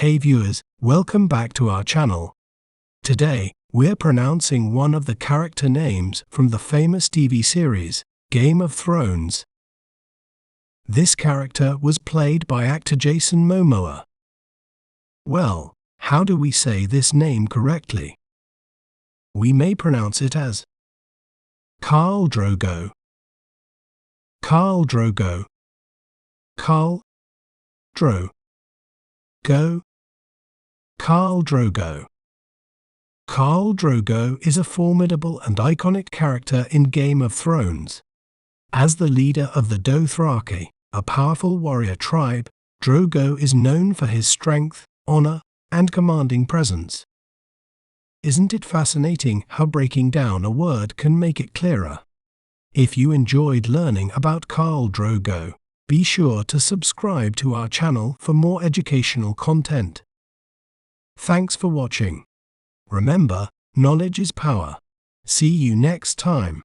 Hey viewers, welcome back to our channel. Today, we're pronouncing one of the character names from the famous TV series, Game of Thrones. This character was played by actor Jason Momoa. Well, how do we say this name correctly? We may pronounce it as Khal Drogo. Khal Drogo. Khal Drogo. Khal Drogo. Khal Drogo is a formidable and iconic character in Game of Thrones. As the leader of the Dothraki, a powerful warrior tribe, Drogo is known for his strength, honor, and commanding presence. Isn't it fascinating how breaking down a word can make it clearer? If you enjoyed learning about Khal Drogo, be sure to subscribe to our channel for more educational content. Thanks for watching. Remember, knowledge is power. See you next time.